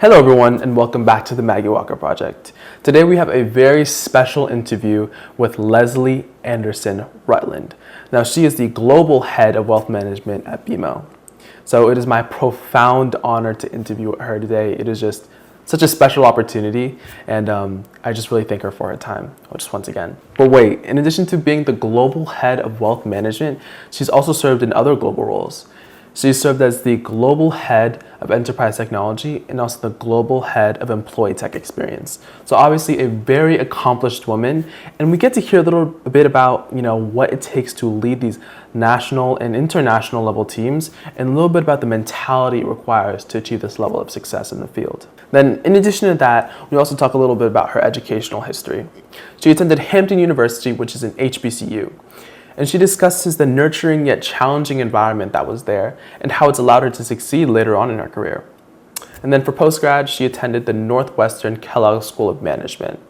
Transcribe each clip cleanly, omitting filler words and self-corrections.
Hello everyone and welcome back to the Maggie Walker Project. Today we have a very special interview with Leslie Anderson Rutland. Now she is the Global Head of Wealth Management at BMO. So it is my profound honor to interview her today. It is just such a special opportunity and I just really thank her for her time, just once again. But wait, in addition to being the Global Head of Wealth Management, she's also served in other global roles. She served as the Global Head of Enterprise Technology and also the Global Head of Employee Tech Experience. So obviously a very accomplished woman, and we get to hear a bit about what it takes to lead these national and international level teams, and a little bit about the mentality it requires to achieve this level of success in the field. Then in addition to that, we also talk a little bit about her educational history. She attended Hampton University, which is an HBCU. And she discusses the nurturing yet challenging environment that was there and how it's allowed her to succeed later on in her career. And then for postgrad, she attended the Northwestern Kellogg School of Management,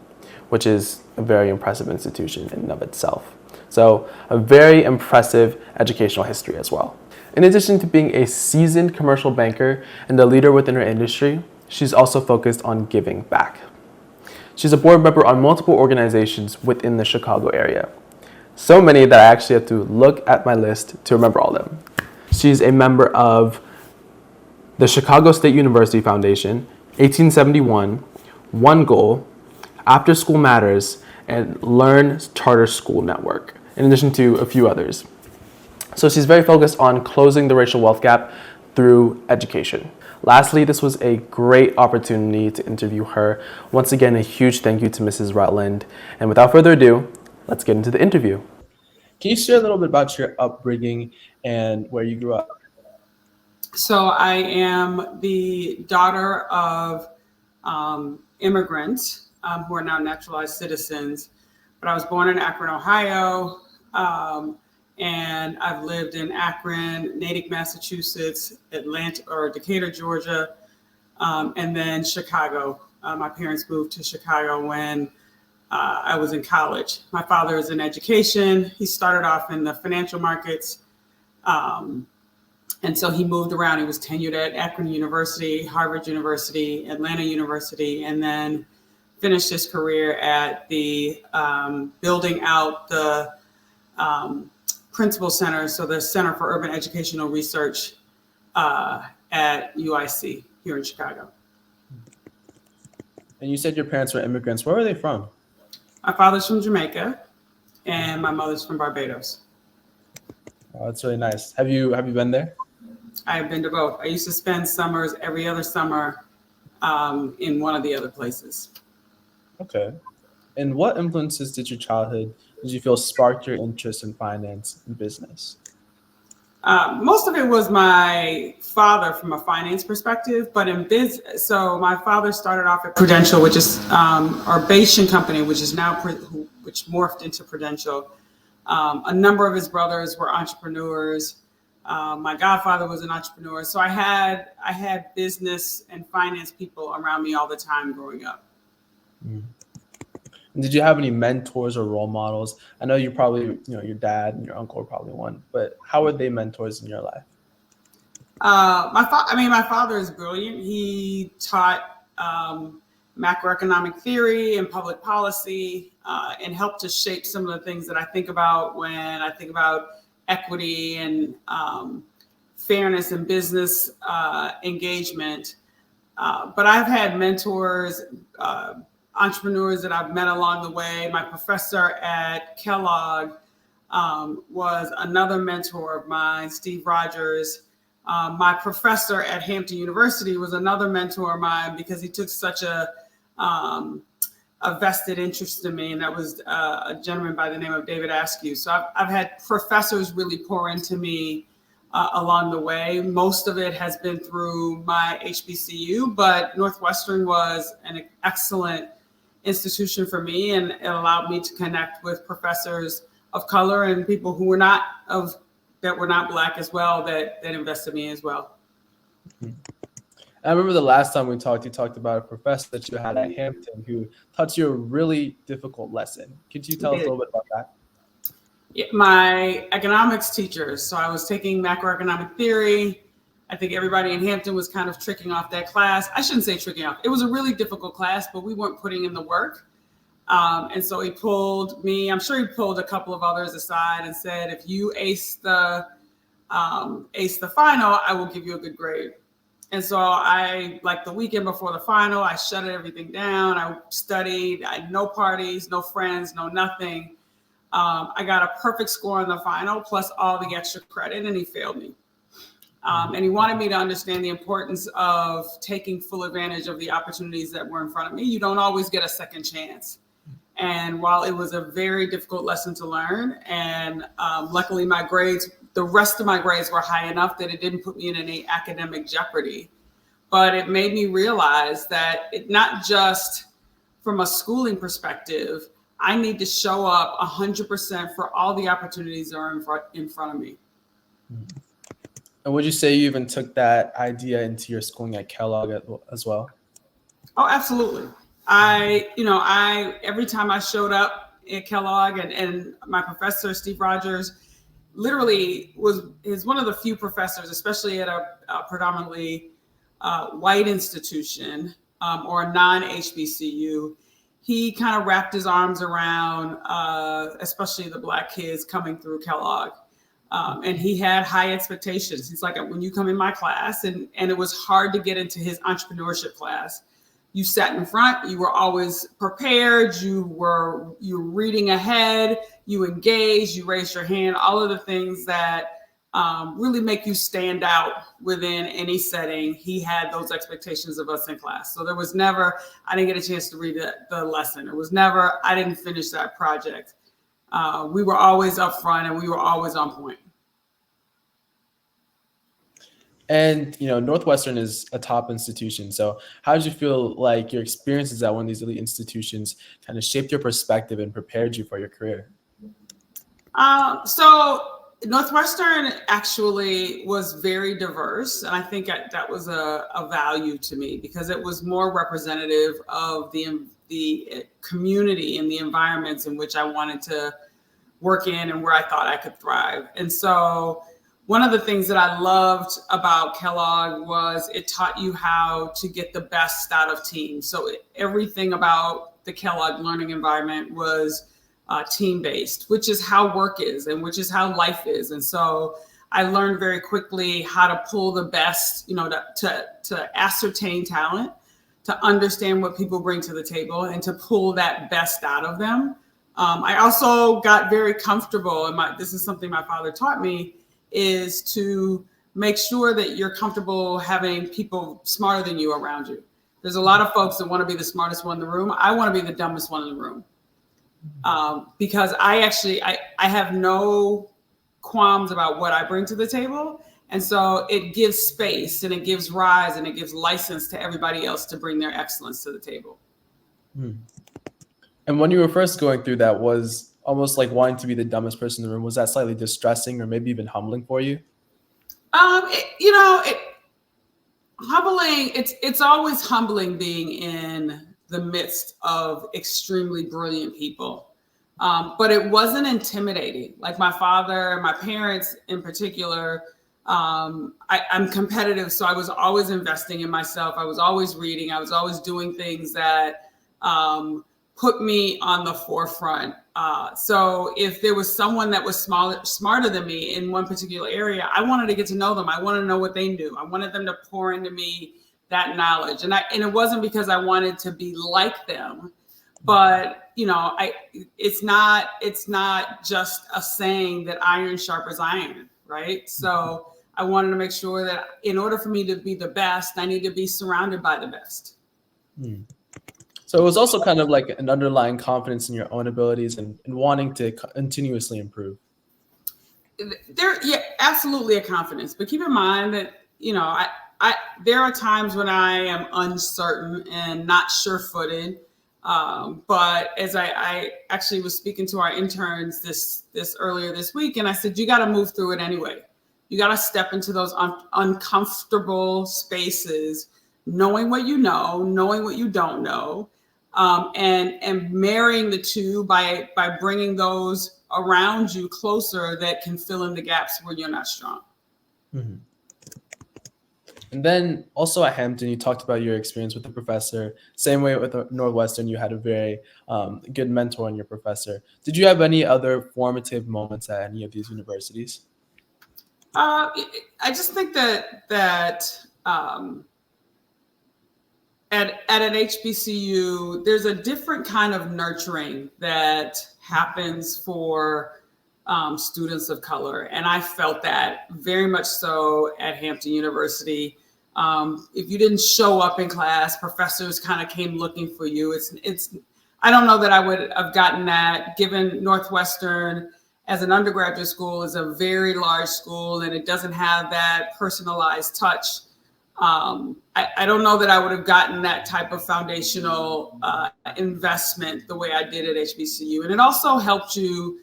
which is a very impressive institution in and of itself. So a very impressive educational history as well. In addition to being a seasoned commercial banker and a leader within her industry, she's also focused on giving back. She's a board member on multiple organizations within the Chicago area. So many that I actually have to look at my list to remember all of them. She's a member of the Chicago State University Foundation, 1871, One Goal, After School Matters, and Learn Charter School Network, in addition to a few others. So she's very focused on closing the racial wealth gap through education. Lastly, this was a great opportunity to interview her. Once again, a huge thank you to Mrs. Rutland. And without further ado, let's get into the interview. Can you share a little bit about your upbringing and where you grew up? So I am the daughter of immigrants who are now naturalized citizens, but I was born in Akron, Ohio, and I've lived in Akron, Natick, Massachusetts, Decatur, Georgia, and then Chicago. My parents moved to Chicago when I was in college. My father is in education. He started off in the financial markets. And so he moved around. He was tenured at Akron University, Harvard University, Atlanta University, and then finished his career at the building out the principal center, so the Center for Urban Educational Research at UIC here in Chicago. And you said your parents were immigrants. Where were they from? My father's from Jamaica, and my mother's from Barbados. Oh, that's really nice. Have you been there? I've been to both. I used to spend summers every other summer in one of the other places. Okay. And what influences did you feel sparked your interest in finance and business? Most of it was my father from a finance perspective, but in business, so my father started off at Prudential, which is our Bayesian company, which is now which morphed into Prudential. A number of his brothers were entrepreneurs. My godfather was an entrepreneur, so I had business and finance people around me all the time growing up. Mm. Did you have any mentors or role models? I know you probably, your dad and your uncle were probably one, but how were they mentors in your life? My father is brilliant. He taught macroeconomic theory and public policy and helped to shape some of the things that I think about when I think about equity and fairness in business engagement. But I've had mentors, entrepreneurs that I've met along the way. My professor at Kellogg was another mentor of mine, Steve Rogers. My professor at Hampton University was another mentor of mine because he took such a vested interest in me, and that was a gentleman by the name of David Askew. So I've had professors really pour into me along the way. Most of it has been through my HBCU, but Northwestern was an excellent institution for me, and it allowed me to connect with professors of color and people who were not Black as well that invested in me as well. Mm-hmm. I remember the last time we talked, you talked about a professor that you had at Hampton who taught you a really difficult lesson. Could you tell us a little bit about that? Yeah, my economics teacher. So I was taking macroeconomic theory I think everybody in Hampton was kind of tricking off that class. I shouldn't say tricking off. It was a really difficult class, but we weren't putting in the work. And so he pulled me, I'm sure he pulled a couple of others aside and said, if you ace the final, I will give you a good grade. And so like the weekend before the final, I shut everything down. I studied, I had no parties, no friends, no nothing. I got a perfect score on the final plus all the extra credit, and he failed me. And he wanted me to understand the importance of taking full advantage of the opportunities that were in front of me. You don't always get a second chance. And while it was a very difficult lesson to learn, and luckily the rest of my grades were high enough that it didn't put me in any academic jeopardy, but it made me realize that not just from a schooling perspective, I need to show up 100% for all the opportunities that are in front of me. And would you say you even took that idea into your schooling at Kellogg as well? Oh, absolutely. Every time I showed up at Kellogg, and my professor, Steve Rogers, literally is one of the few professors, especially at a predominantly white institution or a non-HBCU. He kind of wrapped his arms around, especially the Black kids coming through Kellogg. And he had high expectations. He's like, when you come in my class, and it was hard to get into his entrepreneurship class. You sat in front, you were always prepared, you were reading ahead, you engaged, you raised your hand, all of the things that really make you stand out within any setting. He had those expectations of us in class. So there was never, I didn't get a chance to read the lesson. It was never, I didn't finish that project. We were always up front and we were always on point. And, Northwestern is a top institution. So how did you feel like your experiences at one of these elite institutions kind of shaped your perspective and prepared you for your career? So Northwestern actually was very diverse. And I think that was a value to me because it was more representative of the community and the environments in which I wanted to work in and where I thought I could thrive. And so one of the things that I loved about Kellogg was it taught you how to get the best out of teams. So everything about the Kellogg learning environment was team-based, which is how work is and which is how life is. And so I learned very quickly how to pull the best, to ascertain talent, to understand what people bring to the table and to pull that best out of them. I also got very comfortable, and this is something my father taught me, is to make sure that you're comfortable having people smarter than you around you. There's a lot of folks that want to be the smartest one in the room. I want to be the dumbest one in the room because I have no qualms about what I bring to the table. And so it gives space and it gives rise and it gives license to everybody else to bring their excellence to the table. And when you were first going through that, was almost like wanting to be the dumbest person in the room, was that slightly distressing or maybe even humbling for you? Humbling. It's always humbling being in the midst of extremely brilliant people. But it wasn't intimidating. Like my father, my parents in particular, I'm competitive. So I was always investing in myself. I was always reading. I was always doing things that put me on the forefront. So if there was someone that was smarter than me in one particular area, I wanted to get to know them. I wanted to know what they knew. I wanted them to pour into me that knowledge. And it wasn't because I wanted to be like them, but it's not just a saying that iron sharpens iron, right? So I wanted to make sure that in order for me to be the best, I need to be surrounded by the best. So it was also kind of like an underlying confidence in your own abilities and wanting to continuously improve. Absolutely a confidence. But keep in mind that, there are times when I am uncertain and not sure-footed. But as I actually was speaking to our interns this earlier this week, and I said, you got to move through it anyway. You got to step into those uncomfortable spaces, knowing what you know, knowing what you don't know. And marrying the two by bringing those around you closer that can fill in the gaps where you're not strong. And then also at Hampton, you talked about your experience with the professor. Same way with Northwestern, you had a very good mentor in your professor. Did you have any other formative moments at any of these universities? I just think that at an HBCU, there's a different kind of nurturing that happens for students of color, and I felt that very much so at Hampton University. If you didn't show up in class, professors kind of came looking for you. It's. I don't know that I would have gotten that, given Northwestern as an undergraduate school is a very large school and it doesn't have that personalized touch. I don't know that I would have gotten that type of foundational investment the way I did at HBCU. And it also helped you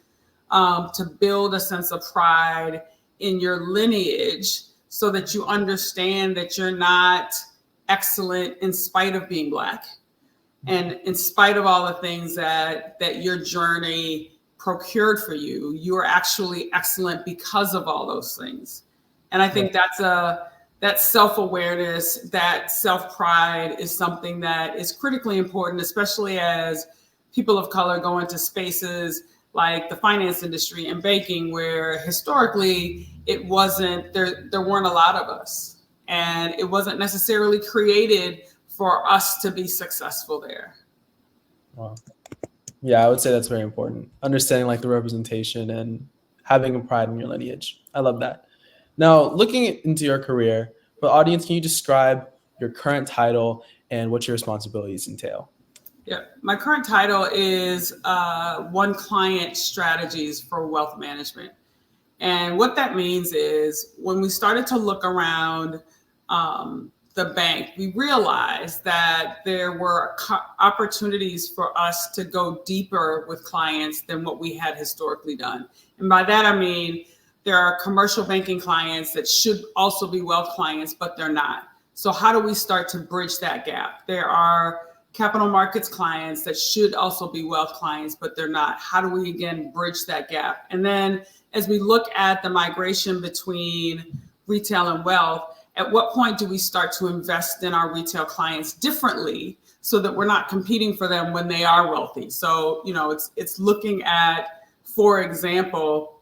to build a sense of pride in your lineage so that you understand that you're not excellent in spite of being Black. And in spite of all the things that your journey procured for you, you are actually excellent because of all those things. And I think that self-awareness, that self-pride is something that is critically important, especially as people of color go into spaces like the finance industry and banking, where historically it wasn't, there weren't a lot of us. And it wasn't necessarily created for us to be successful there. Wow. Yeah, I would say that's very important. Understanding like the representation and having a pride in your lineage. I love that. Now, looking into your career, for the audience, can you describe your current title and what your responsibilities entail? Yeah, my current title is One Client Strategies for Wealth Management. And what that means is when we started to look around the bank, we realized that there were opportunities for us to go deeper with clients than what we had historically done. And by that, I mean, there are commercial banking clients that should also be wealth clients, but they're not. So how do we start to bridge that gap? There are capital markets clients that should also be wealth clients, but they're not. How do we, again, bridge that gap? And then as we look at the migration between retail and wealth, at what point do we start to invest in our retail clients differently so that we're not competing for them when they are wealthy? So, it's looking at, for example,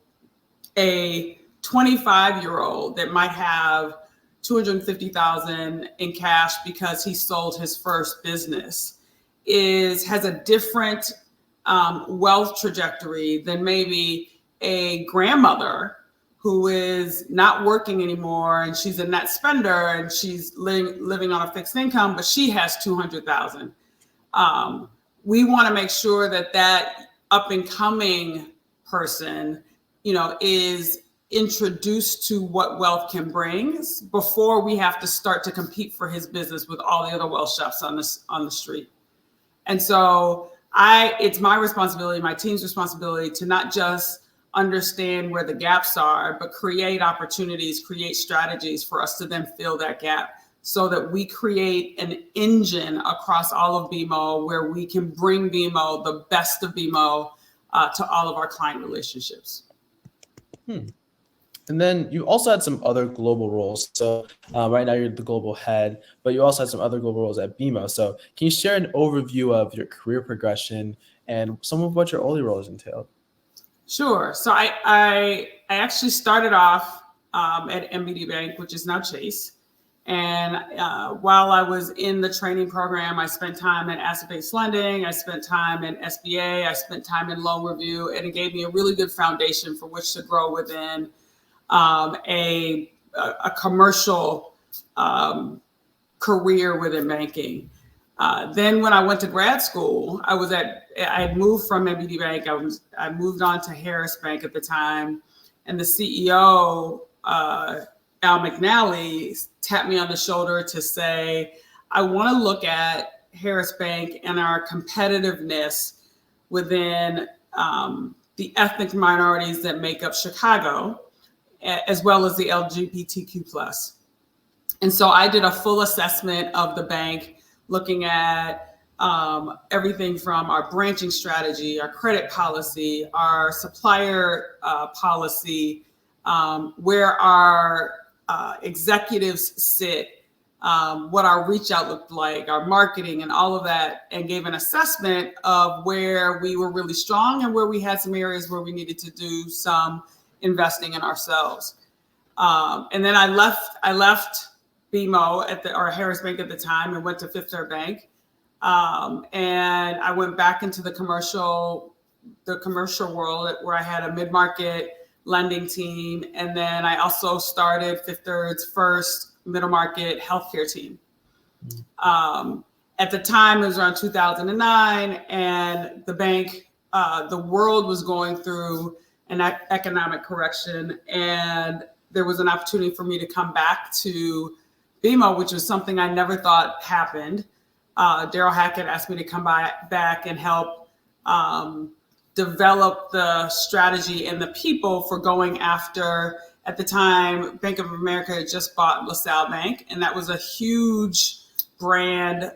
a 25-year-old that might have $250,000 in cash because he sold his first business has a different wealth trajectory than maybe a grandmother who is not working anymore and she's a net spender and she's living on a fixed income, but she has 200,000. We want to make sure that up and coming person, is introduced to what wealth can bring before we have to start to compete for his business with all the other wealth shops on the street. And so it's my responsibility, my team's responsibility to not just understand where the gaps are, but create opportunities, create strategies for us to then fill that gap so that we create an engine across all of BMO where we can bring BMO, the best of BMO, to all of our client relationships. And then you also had some other global roles. So right now you're the global head, but you also had some other global roles at BMO. So can you share an overview of your career progression and some of what your early roles entailed? Sure. So I actually started off at MBD Bank, which is now Chase. And while I was in the training program, I spent time in asset-based lending. I spent time in SBA. I spent time in loan review, and it gave me a really good foundation for which to grow within a commercial career within banking. Then when I went to grad school, I had moved from MBD Bank. I moved on to Harris Bank at the time, and the CEO, Al McNally, tapped me on the shoulder to say, I want to look at Harris Bank and our competitiveness within the ethnic minorities that make up Chicago, as well as the LGBTQ+. And so I did a full assessment of the bank, looking at everything from our branching strategy, our credit policy, our supplier policy, where our executives sit what our reach out looked like, our marketing and all of that, and gave an assessment of where we were really strong and where we had some areas where we needed to do some investing in ourselves. And then I left BMO or Harris Bank at the time and went to Fifth Third Bank. And I went back into the commercial world where I had a mid-market lending team. And then I also started Fifth Third's first middle market healthcare team. At the time, it was around 2009, and the bank, the world was going through an economic correction, and there was an opportunity for me to come back to BMO, which was something I never thought happened. Daryl Hackett asked me to come back and help develop the strategy and the people for going after, at the time, Bank of America had just bought LaSalle Bank, and that was a huge brand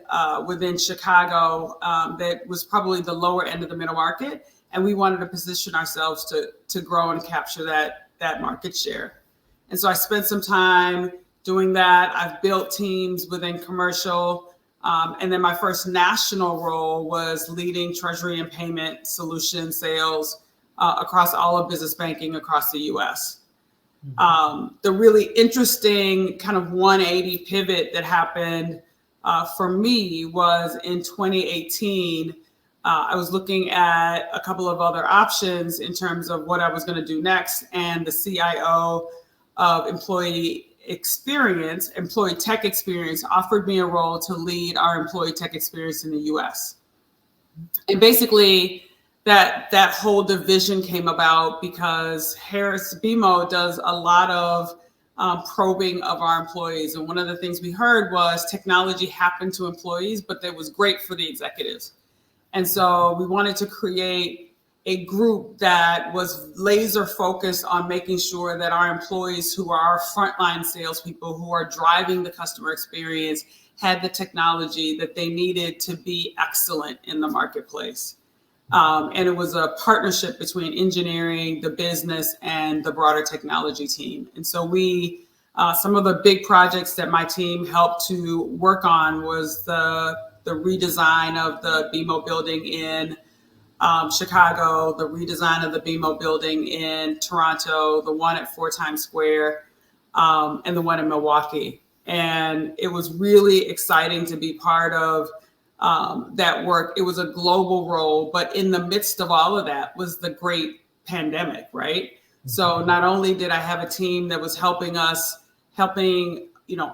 within Chicago that was probably the lower end of the middle market. And we wanted to position ourselves to grow and capture that market share. And so I spent some time doing that. I've built teams within commercial. And then my first national role was leading treasury and payment solution sales across all of business banking across the US. The really interesting kind of 180 pivot that happened for me was in 2018. I was looking at a couple of other options in terms of what I was going to do next. And the CIO of employee tech experience offered me a role to lead our employee tech experience in the US. And basically that whole division came about because BMO does a lot of probing of our employees. And one of the things we heard was technology happened to employees, but that was great for the executives. And so we wanted to create a group that was laser focused on making sure that our employees, who are our frontline salespeople, who are driving the customer experience, had the technology that they needed to be excellent in the marketplace. And it was a partnership between engineering, the business, and the broader technology team. And so some of the big projects that my team helped to work on was the redesign of the BMO building in Chicago, the redesign of the BMO building in Toronto, the one at 4 Times Square, and the one in Milwaukee. And it was really exciting to be part of that work. It was a global role, but in the midst of all of that was the great pandemic, right? So not only did I have a team that was helping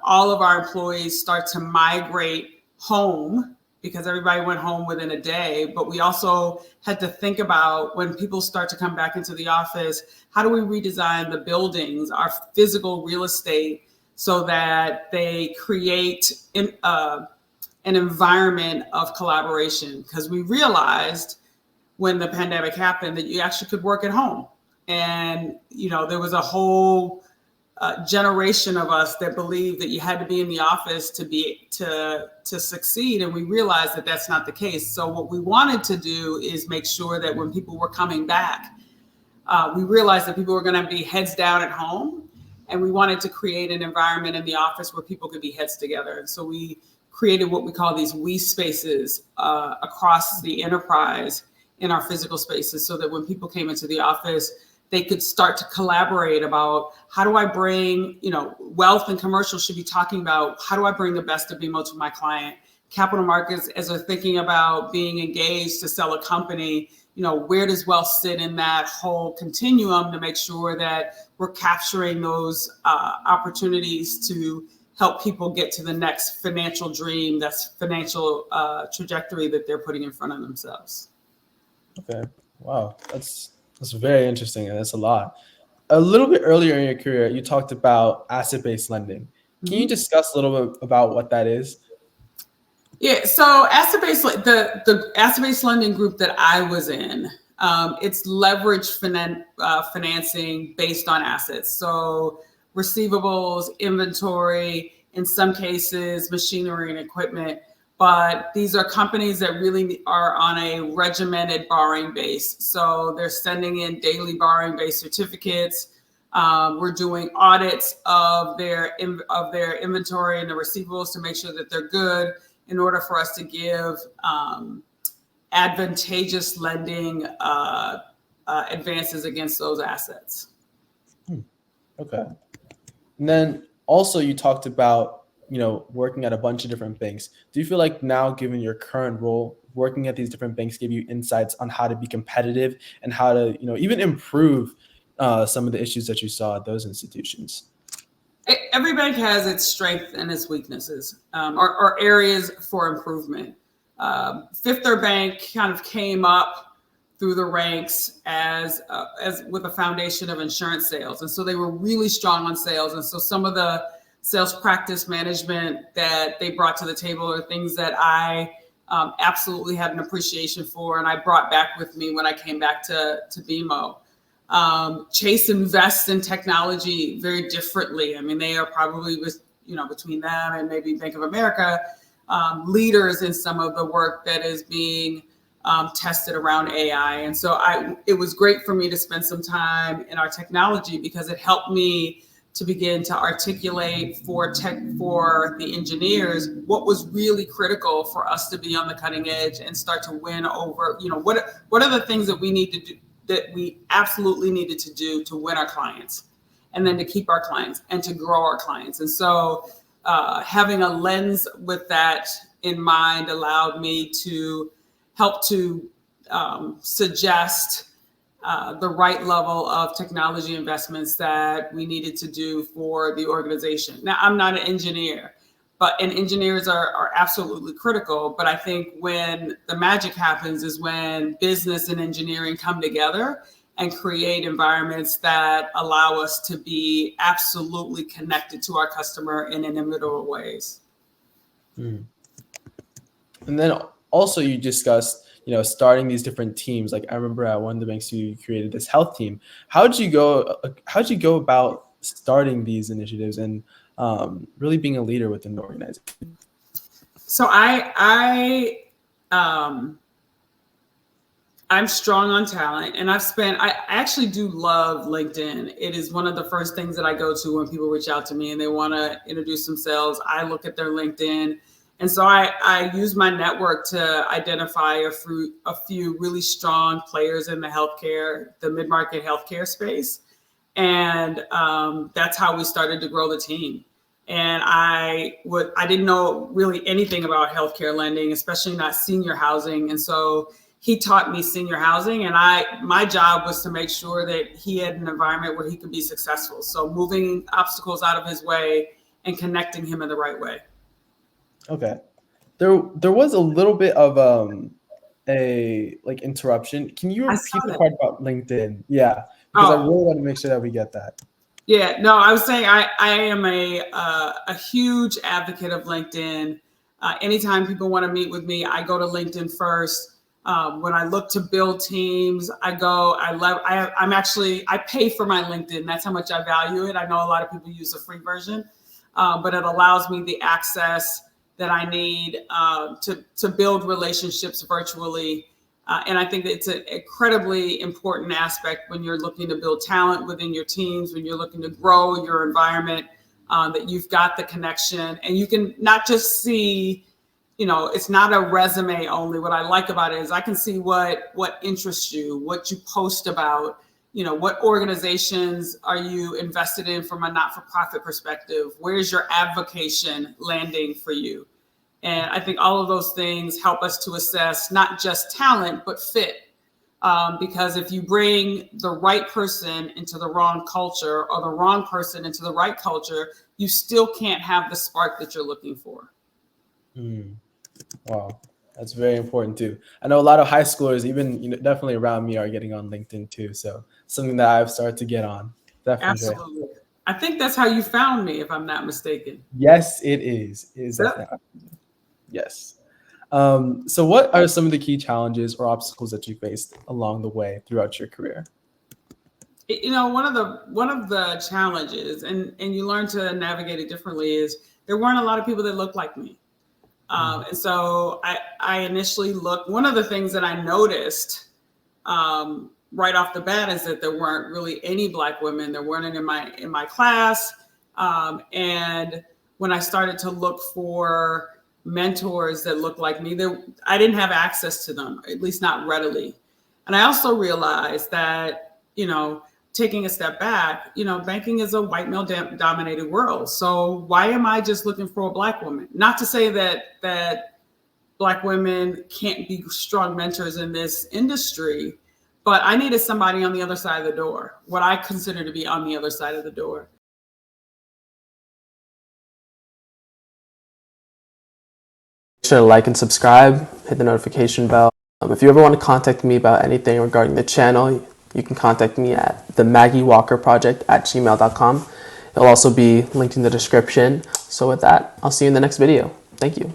all of our employees start to migrate home, because everybody went home within a day, but we also had to think about, when people start to come back into the office, how do we redesign the buildings, our physical real estate, so that they create an environment of collaboration? Because we realized when the pandemic happened that you actually could work at home. And, there was a whole generation of us that believed that you had to be in the office to succeed. And we realized that that's not the case. So what we wanted to do is make sure that when people were coming back, we realized that people were going to be heads down at home. And we wanted to create an environment in the office where people could be heads together. And so we created what we call these we spaces across the enterprise in our physical spaces, so that when people came into the office, they could start to collaborate about, how do I bring, wealth and commercial should be talking about, how do I bring the best of BMO to my client? Capital markets, as they're thinking about being engaged to sell a company, where does wealth sit in that whole continuum to make sure that we're capturing those opportunities to help people get to the next financial dream, that's financial trajectory that they're putting in front of themselves. Okay. Wow. That's very interesting, and that's a lot. A little bit earlier in your career, you talked about asset-based lending. Can you discuss a little bit about what that is? Yeah, so the asset-based lending group that I was in, it's leverage financing based on assets. So receivables, inventory, in some cases, machinery and equipment. But these are companies that really are on a regimented borrowing base. So they're sending in daily borrowing base certificates. We're doing audits of their inventory and the receivables to make sure that they're good in order for us to give advantageous lending advances against those assets. Okay. And then also you talked about, working at a bunch of different banks. Do you feel like now, given your current role, working at these different banks gave you insights on how to be competitive and how to, even improve some of the issues that you saw at those institutions? Every bank has its strengths and its weaknesses, or areas for improvement. Fifth Third Bank kind of came up through the ranks as with a foundation of insurance sales, and so they were really strong on sales. And so some of the sales practice management that they brought to the table are things that I absolutely had an appreciation for, and I brought back with me when I came back to BMO. Chase invests in technology very differently. I mean, they are probably, between them and maybe Bank of America, leaders in some of the work that is being tested around AI. And so it was great for me to spend some time in our technology because it helped me to begin to articulate for the engineers what was really critical for us to be on the cutting edge and start to win over, what are the things that we need to do, that we absolutely needed to do to win our clients, and then to keep our clients and to grow our clients. And so having a lens with that in mind allowed me to help to suggest the right level of technology investments that we needed to do for the organization. Now, I'm not an engineer, and engineers are absolutely critical. But I think when the magic happens is when business and engineering come together and create environments that allow us to be absolutely connected to our customer in inimitable ways. Mm. And then also you discussed, starting these different teams. Like I remember at one of the banks you created this health team. How'd you go about starting these initiatives and really being a leader within the organization? So I'm strong on talent, and I actually do love LinkedIn. It is one of the first things that I go to when people reach out to me and they want to introduce themselves. I look at their LinkedIn. And so I use my network to identify a few really strong players in the mid-market healthcare space. And that's how we started to grow the team. And I didn't know really anything about healthcare lending, especially not senior housing. And so he taught me senior housing, and my job was to make sure that he had an environment where he could be successful. So moving obstacles out of his way and connecting him in the right way. Okay. There was a little bit of a interruption. Can you repeat the part about LinkedIn? Yeah, because I really want to make sure that we get that. Yeah, no, I was saying I am a huge advocate of LinkedIn. Anytime people want to meet with me, I go to LinkedIn first. When I look to build teams, I pay for my LinkedIn. That's how much I value it. I know a lot of people use the free version, but it allows me the access that I need to build relationships virtually. And I think it's an incredibly important aspect when you're looking to build talent within your teams, when you're looking to grow your environment, that you've got the connection, and you can not just see, it's not a resume only. What I like about it is I can see what interests you, what you post about, what organizations are you invested in from a not-for-profit perspective? Where's your advocation landing for you? And I think all of those things help us to assess not just talent, but fit. Because if you bring the right person into the wrong culture or the wrong person into the right culture, you still can't have the spark that you're looking for. Wow. That's very important too. I know a lot of high schoolers, even definitely around me, are getting on LinkedIn too. So something that I've started to get on. Definitely. Absolutely. I think that's how you found me, if I'm not mistaken. Yes, it is. It is definitely. Yes. So what are some of the key challenges or obstacles that you faced along the way throughout your career? One of the challenges, and you learn to navigate it differently, is there weren't a lot of people that looked like me. And so I initially looked, one of the things that I noticed right off the bat is that there weren't really any Black women. There weren't in my class. And when I started to look for mentors that looked like me, I didn't have access to them, at least not readily. And I also realized that, taking a step back, banking is a white male dominated world. So why am I just looking for a Black woman? Not to say that Black women can't be strong mentors in this industry, but I needed somebody on the other side of the door, what I consider to be on the other side of the door. Make sure to like and subscribe, hit the notification bell. If you ever want to contact me about anything regarding the channel, you can contact me at the Maggie Walker Project at gmail.com. It'll also be linked in the description. So with that, I'll see you in the next video. Thank you.